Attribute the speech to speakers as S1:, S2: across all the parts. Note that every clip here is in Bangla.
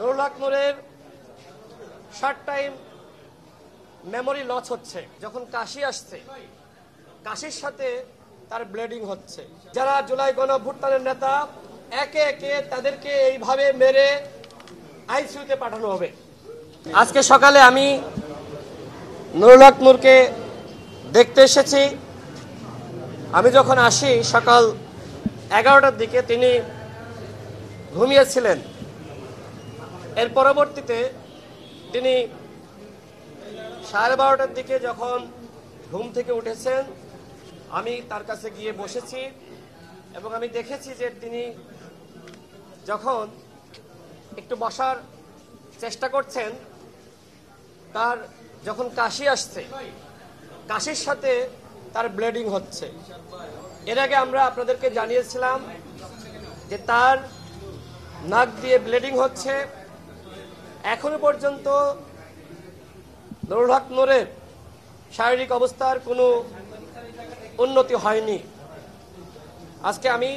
S1: নুরুল হক নূরের শর্ট টাইম মেমোরি লস হচ্ছে। যখন কাশি আসছে, কাশির সাথে তার ব্লিডিং হচ্ছে। যারা জুলাই গণঅভ্যুত্থানের নেতা একে একে তাদেরকে এইভাবে মেরে আইসিইউতে পাঠানো হবে। আজকে সকালে আমি নুরুল হক নূরকে দেখতে এসেছি। আমি যখন আসি সকাল 11টার দিকে তিনি ঘুমিয়েছিলেন। এর পরবর্তীতে তিনি 12:30টার দিকে যখন ঘুম থেকে উঠেছেন, আমি তার কাছে গিয়ে বসেছি এবং আমি দেখেছি যে তিনি যখন একটু বসার চেষ্টা করছেন, তার যখন কাশি আসছে, কাশির সাথে তার ব্লিডিং হচ্ছে। এর আগে আমরা আপনাদেরকে জানিয়েছিলাম যে তার নাক দিয়ে ব্লিডিং হচ্ছে। এখনো পর্যন্ত নুরুল হক নূরের শারীরিক অবস্থার কোনো উন্নতি হয়নি। আজকে আমি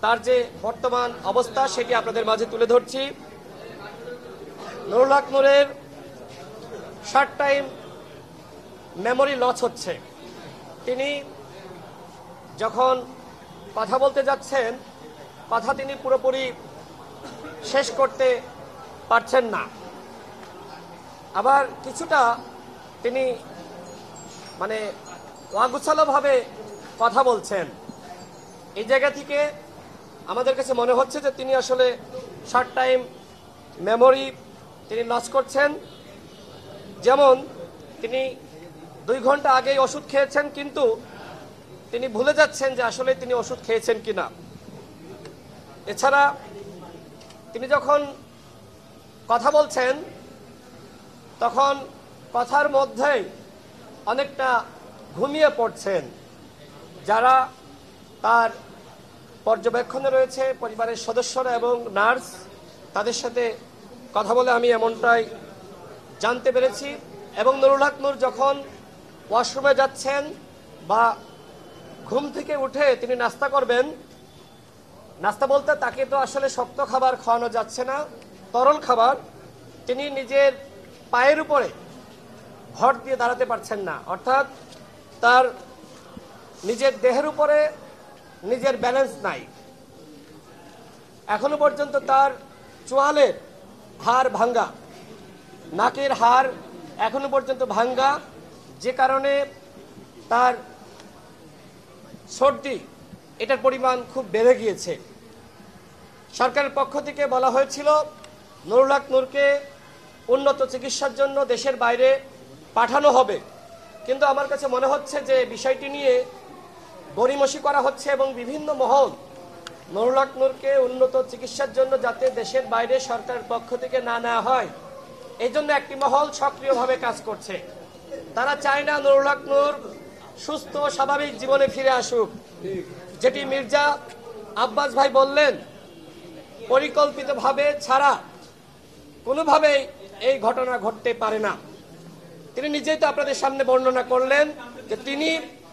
S1: তার যে বর্তমান অবস্থা সেটি আপনাদের মাঝে তুলে ধরছি। নুরুল হক নূরের শর্ট টাইম মেমোরি লস হচ্ছে। তিনি যখন কথা বলতে যাচ্ছেন, কথা তিনি পুরোপুরি শেষ করতে পারছেন না। আবার কিছুটা তিনি অগুছালোভাবে কথা বলছেন। এই জায়গা থেকে আমাদের কাছে মনে হচ্ছে যে তিনি আসলে শর্ট টাইম মেমোরি তিনি লস করছেন। যেমন তিনি 2 ঘন্টা আগেই ওষুধ খেয়েছেন, কিন্তু তিনি ভুলে যাচ্ছেন যে আসলে তিনি ওষুধ খেয়েছেন কিনা। এছাড়া তিনি যখন কথা বলছেন তখন কথার মধ্যেই অনেকটা ঘুমিয়ে পড়ছেন। যারা তার পর্যবেক্ষণে রয়েছে, পরিবারের সদস্যরা এবং নার্স, তাদের সাথে কথা বলে আমি এমনটাই জানতে পেরেছি। এবং নুরুল হক নূর যখন ওয়াশরুমে যাচ্ছেন বা ঘুম থেকে উঠে তিনি নাস্তা করবেন, নাস্তা বলতে তাকে তো আসলে শক্ত খাবার খাওয়ানো যাচ্ছে না, তরল খাবার। তিনি নিজের পায়ের উপরে ভর দিয়ে দাঁড়াতে পারছেন না, অর্থাৎ তার নিজের দেহের উপরে নিজের ব্যালেন্স নাই। এখনো পর্যন্ত তার চোয়ালের হাড় ভাঙ্গা, নাকের হাড় এখনো পর্যন্ত ভাঙ্গা, যে কারণে তার সর্দি এটার পরিমাণ খুব বেড়ে গিয়েছে। সরকারের পক্ষ থেকে বলা হয়েছিল নুরুল হক নূরকে উন্নত চিকিৎসার জন্য দেশের বাইরে পাঠানো হবে, কিন্তু আমার কাছে মনে হচ্ছে যে বিষয়টি নিয়ে গড়িমসি করা হচ্ছে এবং বিভিন্ন মহল নুরুল হক নূরকে উন্নত চিকিৎসার জন্য যাতে দেশের বাইরে সরকারের পক্ষ থেকে না নেওয়া হয়, এই জন্য একটি মহল সক্রিয়ভাবে কাজ করছে। তারা চায় না নুরুল হক নূর সুস্থ স্বাভাবিক জীবনে ফিরে আসুক। যেটি মির্জা আব্বাস ভাই বললেন, পরিকল্পিতভাবে ছাড়া কোনোভাবেই এই ঘটনা ঘটতে পারে না। তিনি নিজেই তো আপনাদের সামনে বর্ণনা করলেন যে তিনি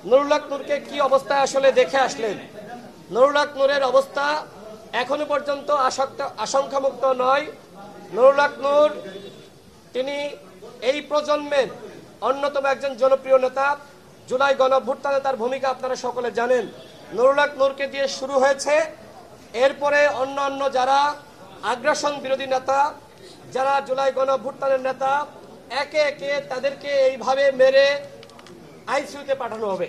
S1: নুরুল হক নূরকে কি অবস্থায় আসলে দেখে আসলেন। নুরুল হক নূরের অবস্থা এখনো পর্যন্ত আশঙ্কামুক্ত নয়। নুরুল হক নূর তিনি এই প্রজন্মের অন্যতম একজন জনপ্রিয় নেতা। জুলাই গণঅভ্যুত্থানে তার ভূমিকা আপনারা সকলে জানেন। নুরুল হক নূরকে দিয়ে শুরু হয়েছে, এরপরে অন্যান্য যারা আগ্রাসন বিরোধী নেতা, যারা জুলাই গণঅভ্যুত্থানের নেতা, একে একে তাদেরকে এইভাবে মেরে আইসিইউতে পাঠানো হবে।